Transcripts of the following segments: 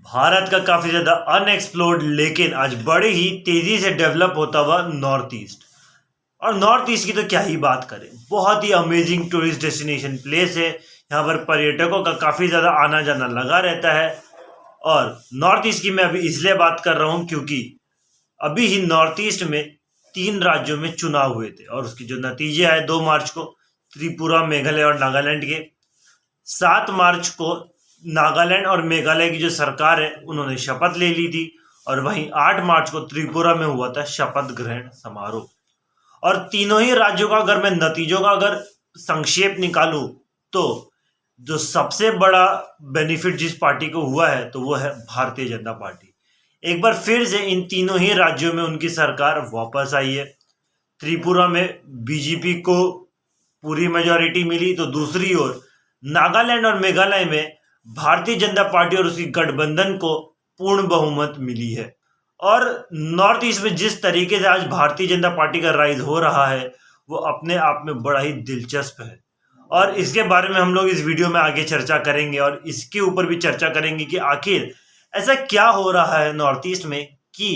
भारत का काफी ज्यादा अनएक्सप्लोर्ड लेकिन आज बड़े ही तेजी से डेवलप होता हुआ नॉर्थ ईस्ट। और नॉर्थ ईस्ट की तो क्या ही बात करें, बहुत ही अमेजिंग टूरिस्ट डेस्टिनेशन प्लेस है। यहाँ पर पर्यटकों का काफी ज्यादा आना जाना लगा रहता है। और नॉर्थ ईस्ट की मैं अभी इसलिए बात कर रहा हूँ क्योंकि अभी ही नॉर्थ ईस्ट में 3 राज्यों में चुनाव हुए थे और उसके जो नतीजे आए 2 मार्च को त्रिपुरा, मेघालय और नागालैंड के। 7 मार्च को नागालैंड और मेघालय की जो सरकार है उन्होंने शपथ ले ली थी और वहीं 8 मार्च को त्रिपुरा में हुआ था शपथ ग्रहण समारोह। और तीनों ही राज्यों का अगर मैं नतीजों का अगर संक्षेप निकालूं तो जो सबसे बड़ा बेनिफिट जिस पार्टी को हुआ है तो वो है भारतीय जनता पार्टी। एक बार फिर से इन तीनों ही राज्यों में उनकी सरकार वापस आई है। त्रिपुरा में बीजेपी को पूरी मेजोरिटी मिली तो दूसरी ओर नागालैंड और मेघालय में भारतीय जनता पार्टी और उसकी गठबंधन को पूर्ण बहुमत मिली है। और नॉर्थ ईस्ट में जिस तरीके से आज भारतीय जनता पार्टी का राइज हो रहा है वो अपने आप में बड़ा ही दिलचस्प है और इसके बारे में हम लोग इस वीडियो में आगे चर्चा करेंगे और इसके ऊपर भी चर्चा करेंगे कि आखिर ऐसा क्या हो रहा है नॉर्थ ईस्ट में कि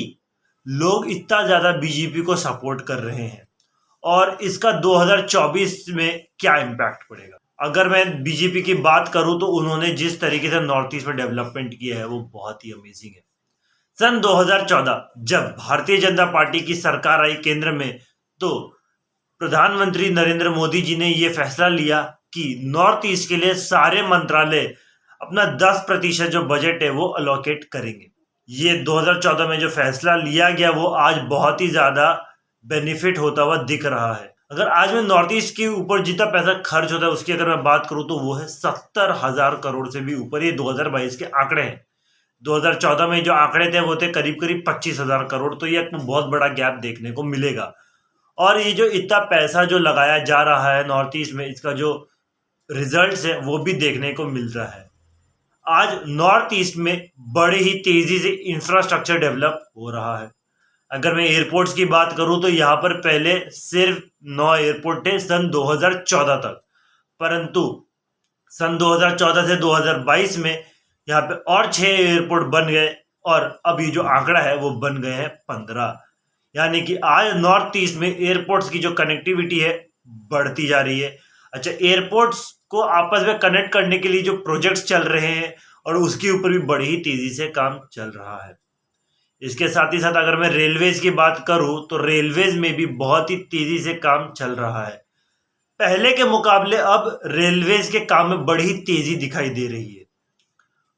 लोग इतना ज्यादा बीजेपी को सपोर्ट कर रहे हैं और इसका 2024 में क्या इम्पैक्ट पड़ेगा। अगर मैं बीजेपी की बात करूं तो उन्होंने जिस तरीके से नॉर्थ ईस्ट में डेवलपमेंट किया है वो बहुत ही अमेजिंग है। सन 2014 जब भारतीय जनता पार्टी की सरकार आई केंद्र में तो प्रधानमंत्री नरेंद्र मोदी जी ने ये फैसला लिया कि नॉर्थ ईस्ट के लिए सारे मंत्रालय अपना 10% जो बजट है वो अलोकेट करेंगे। ये 2014 में जो फैसला लिया गया वो आज बहुत ही ज्यादा बेनिफिट होता हुआ दिख रहा है। अगर आज में नॉर्थ ईस्ट के ऊपर जितना पैसा खर्च होता है उसकी अगर मैं बात करूं तो वो है 70,000 करोड़ से भी ऊपर। ये 2022 के आंकड़े हैं। 2014 में जो आंकड़े थे वो थे करीब करीब 25,000 करोड़। तो ये बहुत बड़ा गैप देखने को मिलेगा। और ये जो इतना पैसा जो लगाया जा रहा है नॉर्थ ईस्ट में इसका जो रिजल्ट्स है वो भी देखने को मिल रहा है। आज नॉर्थ ईस्ट में बड़े ही तेजी से इंफ्रास्ट्रक्चर डेवलप हो रहा है। अगर मैं एयरपोर्ट्स की बात करूं तो यहाँ पर पहले सिर्फ 9 एयरपोर्ट थे सन 2014 तक, परंतु सन 2014 से 2022 में यहाँ पे और 6 एयरपोर्ट बन गए और अब ये जो आंकड़ा है वो बन गए हैं 15। यानी कि आज नॉर्थ ईस्ट में एयरपोर्ट्स की जो कनेक्टिविटी है बढ़ती जा रही है। अच्छा, एयरपोर्ट्स को आपस में कनेक्ट करने के लिए जो प्रोजेक्ट्स चल रहे हैं और उसके ऊपर भी बड़ी ही तेजी से काम चल रहा है। इसके साथ ही साथ अगर मैं रेलवेज की बात करूं तो रेलवेज में भी बहुत ही तेजी से काम चल रहा है। पहले के मुकाबले अब रेलवेज के काम में बड़ी ही तेजी दिखाई दे रही है।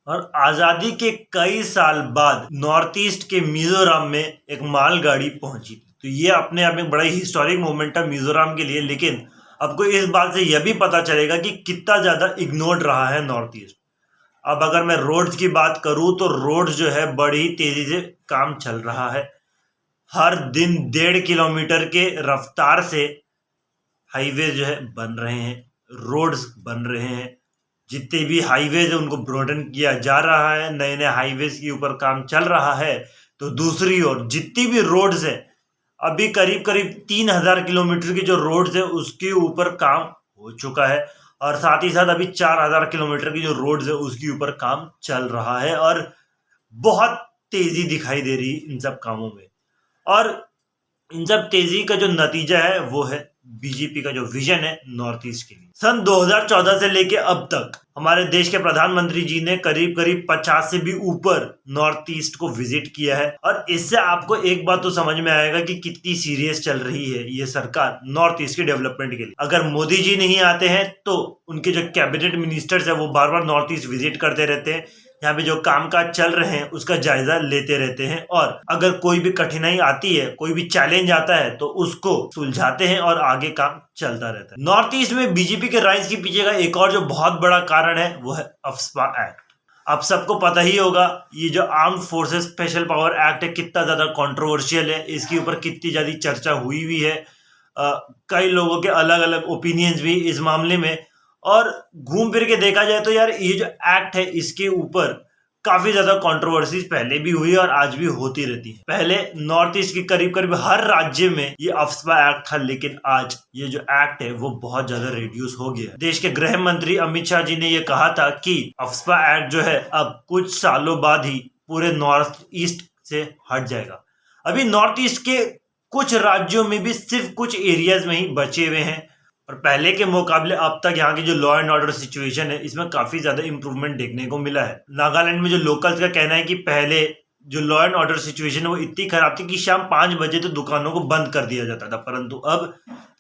और आजादी के कई साल बाद नॉर्थ ईस्ट के मिजोरम में एक मालगाड़ी पहुंची थी तो ये अपने आप में बड़ा ही हिस्टोरिक मोमेंट था मिजोरम के लिए। लेकिन आपको इस बात से यह भी पता चलेगा कि कितना ज्यादा इग्नोर्ड रहा है नॉर्थ ईस्ट। अब अगर मैं रोड्स की बात करूं तो रोड्स जो है बड़ी तेजी से काम चल रहा है। हर दिन 1.5 किलोमीटर के रफ्तार से हाईवे जो है बन रहे हैं, रोड्स बन रहे हैं। जितने भी हाईवेज है उनको ब्रॉडन किया जा रहा है, नए नए हाईवेज के ऊपर काम चल रहा है। तो दूसरी ओर जितनी भी रोड्स है अभी करीब करीब 3,000 किलोमीटर की जो रोड्स है उसके ऊपर काम हो चुका है और साथ ही साथ अभी 4,000 किलोमीटर की जो रोड्स है उसके ऊपर काम चल रहा है और बहुत तेजी दिखाई दे रही है इन सब कामों में। और इन सब तेजी का जो नतीजा है वो है बीजेपी का जो विजन है नॉर्थ ईस्ट के लिए। सन 2014 से लेके अब तक हमारे देश के प्रधानमंत्री जी ने करीब करीब 50 से भी ऊपर नॉर्थ ईस्ट को विजिट किया है। और इससे आपको एक बात तो समझ में आएगा कि कितनी सीरियस चल रही है ये सरकार नॉर्थ ईस्ट के डेवलपमेंट के लिए। अगर मोदी जी नहीं आते हैं तो उनके जो कैबिनेट मिनिस्टर्स है वो बार बार नॉर्थ ईस्ट विजिट करते रहते हैं, यहाँ पे जो कामकाज चल रहे हैं उसका जायजा लेते रहते हैं और अगर कोई भी कठिनाई आती है, कोई भी चैलेंज आता है तो उसको सुलझाते हैं और आगे काम चलता रहता है। नॉर्थ ईस्ट में बीजेपी के राइज के पीछे का एक और जो बहुत बड़ा कारण है वो है अफस्पा एक्ट। आप सबको पता ही होगा ये जो armed forces special power act है कितना ज्यादा कंट्रोवर्शियल है, इसके ऊपर कितनी ज्यादा चर्चा हुई भी है। कई लोगों के अलग अलग ओपिनियंस भी इस मामले में। और घूम फिर के देखा जाए तो यार ये जो एक्ट है इसके ऊपर काफी ज्यादा कंट्रोवर्सीज पहले भी हुई और आज भी होती रहती है। पहले नॉर्थ ईस्ट के करीब करीब हर राज्य में ये अफस्पा एक्ट था, लेकिन आज ये जो एक्ट है वो बहुत ज्यादा रिड्यूस हो गया। देश के गृह मंत्री अमित शाह जी ने ये कहा था कि अफस्पा एक्ट जो है अब कुछ सालों बाद ही पूरे नॉर्थ ईस्ट से हट जाएगा। अभी नॉर्थ ईस्ट के कुछ राज्यों में भी सिर्फ कुछ एरियाज में ही बचे हुए हैं और पहले के मुकाबले अब तक यहाँ की जो लॉ एंड ऑर्डर सिचुएशन है इसमें काफी ज्यादा इंप्रूवमेंट देखने को मिला है। नागालैंड में जो लोकल्स का कहना है कि पहले जो लॉ एंड ऑर्डर सिचुएशन है वो इतनी खराब थी कि शाम 5 बजे तो दुकानों को बंद कर दिया जाता था, परंतु अब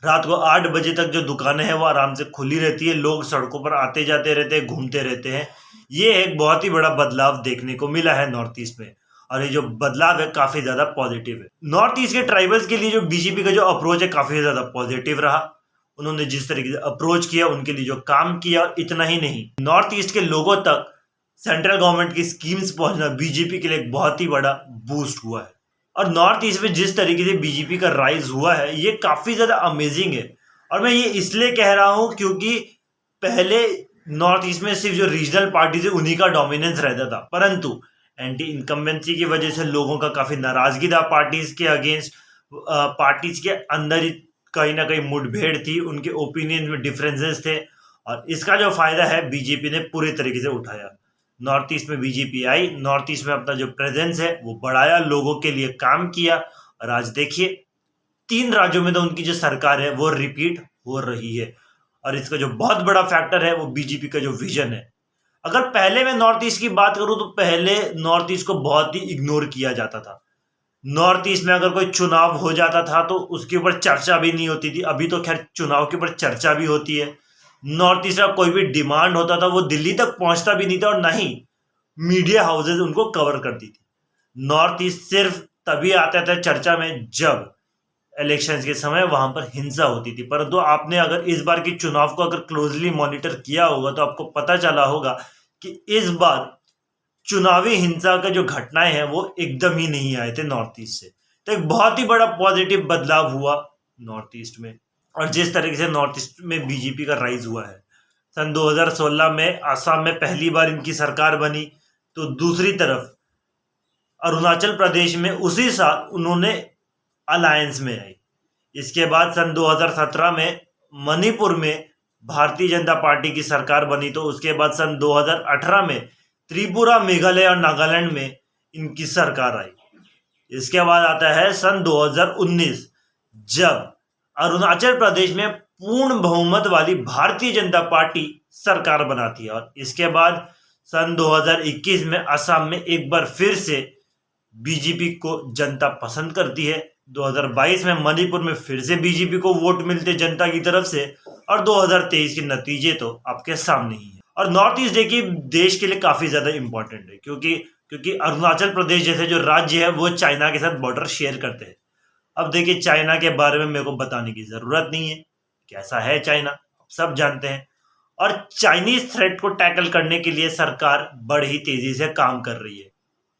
रात को 8 बजे तक जो दुकानें हैं वो आराम से खुली रहती है। लोग सड़कों पर आते जाते रहते हैं, घूमते रहते हैं। ये एक बहुत ही बड़ा बदलाव देखने को मिला है नॉर्थ ईस्ट में और ये जो बदलाव है काफी ज्यादा पॉजिटिव है। नॉर्थ ईस्ट के ट्राइबल्स के लिए जो बीजेपी का जो अप्रोच है काफी ज्यादा पॉजिटिव रहा। उन्होंने जिस तरीके से अप्रोच किया, उनके लिए जो काम किया, और इतना ही नहीं, नॉर्थ ईस्ट के लोगों तक सेंट्रल गवर्नमेंट की स्कीम्स पहुंचना बीजेपी के लिए एक बहुत ही बड़ा बूस्ट हुआ है। और नॉर्थ ईस्ट में जिस तरीके से बीजेपी का राइज हुआ है ये काफी ज्यादा अमेजिंग है। और मैं ये इसलिए कह रहा हूं क्योंकि पहले नॉर्थ ईस्ट में सिर्फ जो रीजनल पार्टीज है उन्हीं का डोमिनेंस रहता था, परंतु एंटी इनकम्बेंसी की वजह से लोगों का काफी नाराजगी था पार्टीज के अगेंस्ट। पार्टीज के अंदर ही कहीं ना कहीं मुठभेड़ थी, उनके ओपिनियन में डिफरेंसेस थे और इसका जो फायदा है बीजेपी ने पूरे तरीके से उठाया। नॉर्थ ईस्ट में बीजेपी आई, नॉर्थ ईस्ट में अपना जो प्रेजेंस है वो बढ़ाया, लोगों के लिए काम किया और आज देखिए 3 राज्यों में तो उनकी जो सरकार है वो रिपीट हो रही है। और इसका जो बहुत बड़ा फैक्टर है वो बीजेपी का जो विजन है। अगर पहले मैं नॉर्थ ईस्ट की बात करूं तो पहले नॉर्थ ईस्ट को बहुत ही इग्नोर किया जाता था। नॉर्थ ईस्ट में अगर कोई चुनाव हो जाता था तो उसके ऊपर चर्चा भी नहीं होती थी। अभी तो खैर चुनाव के ऊपर चर्चा भी होती है। नॉर्थ ईस्ट का कोई भी डिमांड होता था वो दिल्ली तक पहुंचता भी नहीं था और ना ही मीडिया हाउसेज उनको कवर करती थी। नॉर्थ ईस्ट सिर्फ तभी आता था चर्चा में जब इलेक्शंस के समय वहां पर हिंसा होती थी। परंतु आपने अगर इस बार की चुनाव को अगर क्लोजली मॉनिटर किया होगा तो आपको पता चला होगा कि इस बार चुनावी हिंसा का जो घटनाएं हैं वो एकदम ही नहीं आए थे नॉर्थ ईस्ट से। तो एक बहुत ही बड़ा पॉजिटिव बदलाव हुआ नॉर्थ ईस्ट में। और जिस तरीके से नॉर्थ ईस्ट में बीजेपी का राइज हुआ है, सन 2016 में आसाम में पहली बार इनकी सरकार बनी, तो दूसरी तरफ अरुणाचल प्रदेश में उसी साल उन्होंने अलायंस में आई। इसके बाद सन 2017 में मणिपुर में भारतीय जनता पार्टी की सरकार बनी, तो उसके बाद सन 2018 में त्रिपुरा, मेघालय और नागालैंड में इनकी सरकार आई। इसके बाद आता है सन 2019 जब अरुणाचल प्रदेश में पूर्ण बहुमत वाली भारतीय जनता पार्टी सरकार बनाती है और इसके बाद सन 2021 में असम में एक बार फिर से बीजेपी को जनता पसंद करती है। 2022 में मणिपुर में फिर से बीजेपी को वोट मिलते जनता की तरफ से और 2023 के नतीजे तो आपके सामने ही है। और नॉर्थ ईस्ट देखिए देश के लिए काफी ज्यादा इंपॉर्टेंट है क्योंकि अरुणाचल प्रदेश जैसे जो राज्य है वो चाइना के साथ बॉर्डर शेयर करते हैं। अब देखिए चाइना के बारे में मेरे को बताने की जरूरत नहीं है, कैसा है चाइना सब जानते हैं। और चाइनीज थ्रेट को टैकल करने के लिए सरकार बड़ी तेजी से काम कर रही है।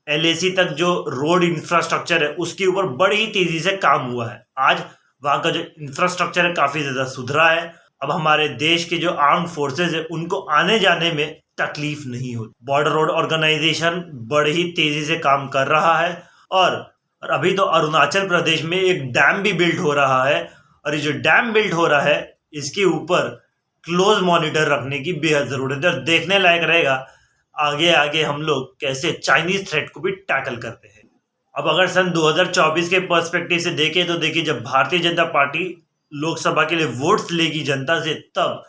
LAC तक जो रोड इंफ्रास्ट्रक्चर है उसके ऊपर बड़ी तेजी से काम हुआ है। आज वहां का जो इंफ्रास्ट्रक्चर है काफी ज्यादा सुधरा है। अब हमारे देश के जो आर्म फोर्सेज है उनको आने जाने में तकलीफ नहीं होती। बॉर्डर रोड ऑर्गेनाइजेशन बड़ी तेजी से काम कर रहा है और अभी तो अरुणाचल प्रदेश में एक डैम भी बिल्ड हो रहा है और ये जो डैम बिल्ड हो रहा है इसके ऊपर क्लोज मॉनिटर रखने की बेहद जरूरत है और देखने लायक रहेगा आगे आगे हम लोग कैसे चाइनीज थ्रेट को भी टैकल करते हैं। अब अगर सन 2024 के पर्सपेक्टिव से देखें तो देखिए जब भारतीय जनता पार्टी लोकसभा के लिए वोट्स लेगी जनता से, तब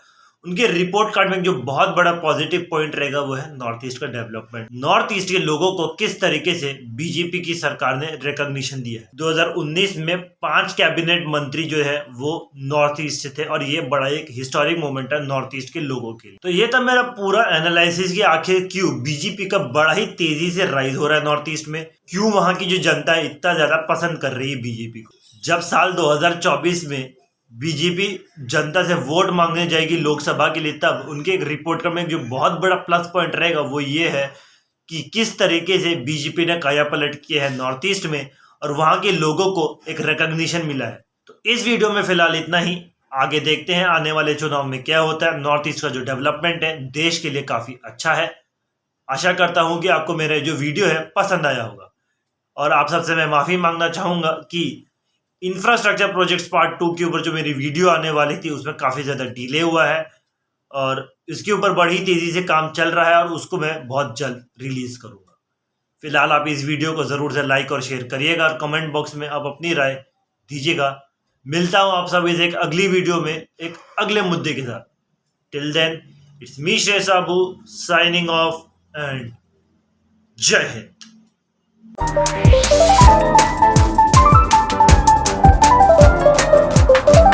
उनके रिपोर्ट कार्ड में जो बहुत बड़ा पॉजिटिव पॉइंट रहेगा वो है नॉर्थ ईस्ट का डेवलपमेंट। नॉर्थ ईस्ट के लोगों को किस तरीके से बीजेपी की सरकार ने रिकॉग्निशन दिया है। 2019 में 5 कैबिनेट मंत्री जो है वो नॉर्थ ईस्ट से थे और ये बड़ा एक हिस्टोरिक मोमेंट है नॉर्थ ईस्ट के लोगों के लिए। तो ये था मेरा पूरा एनालिसिस कि आखिर क्यों बीजेपी का बड़ा ही तेजी से राइज हो रहा है नॉर्थ ईस्ट में, क्यों वहां की जो जनता है इतना ज्यादा पसंद कर रही है बीजेपी को। जब साल 2024 में बीजेपी जनता से वोट मांगने जाएगी लोकसभा के लिए, तब उनके एक रिपोर्ट में जो बहुत बड़ा प्लस पॉइंट रहेगा वो ये है कि किस तरीके से बीजेपी ने काया पलट किया है नॉर्थ ईस्ट में और वहां के लोगों को एक रिकॉग्निशन मिला है। तो इस वीडियो में फिलहाल इतना ही, आगे देखते हैं आने वाले चुनाव में क्या होता है। नॉर्थ ईस्ट का जो डेवलपमेंट है देश के लिए काफी अच्छा है। आशा करता हूँ कि आपको मेरा जो वीडियो है पसंद आया होगा, और आप सबसे मैं माफ़ी मांगना चाहूँगा कि इंफ्रास्ट्रक्चर प्रोजेक्ट्स पार्ट 2 के ऊपर जो मेरी वीडियो आने वाली थी उसमें काफ़ी ज़्यादा डिले हुआ है, और इसके ऊपर बड़ी तेज़ी से काम चल रहा है और उसको मैं बहुत जल्द रिलीज़ करूँगा। फिलहाल आप इस वीडियो को ज़रूर से लाइक और शेयर करिएगा और कमेंट बॉक्स में आप अपनी राय दीजिएगा। मिलता हूँ आप सब इस एक अगली वीडियो में एक अगले मुद्दे के साथ। टिल देन इट्स मी शेष साबू साइनिंग ऑफ एंड जय हिंद।